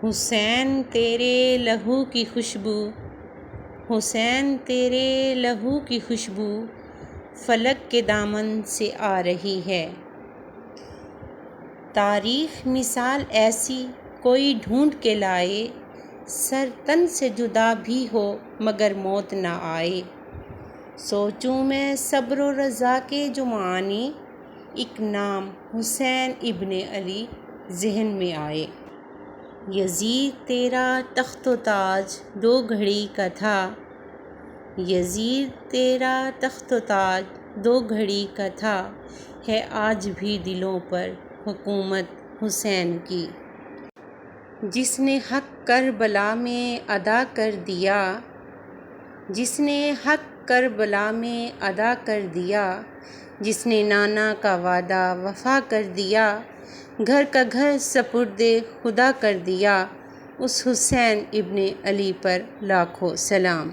حسین تیرے لہو کی خوشبو، حسین تیرے لہو کی خوشبو فلک کے دامن سے آ رہی ہے۔ تاریخ مثال ایسی کوئی ڈھونڈ کے لائے، سر تن سے جدا بھی ہو مگر موت نہ آئے۔ سوچوں میں صبر و رضا کے جو معانی، ایک نام حسین ابن علی ذہن میں آئے۔ یزید تیرا تخت و تاج دو گھڑی کا تھا، یزید تیرا تخت و تاج دو گھڑی کا تھا، ہے آج بھی دلوں پر حکومت حسین کی۔ جس نے حق کربلا میں ادا کر دیا، جس نے حق کربلا میں ادا کر دیا، جس نے نانا کا وعدہ وفا کر دیا، گھر کا گھر سپرد خدا کر دیا، اس حسین ابن علی پر لاکھوں سلام۔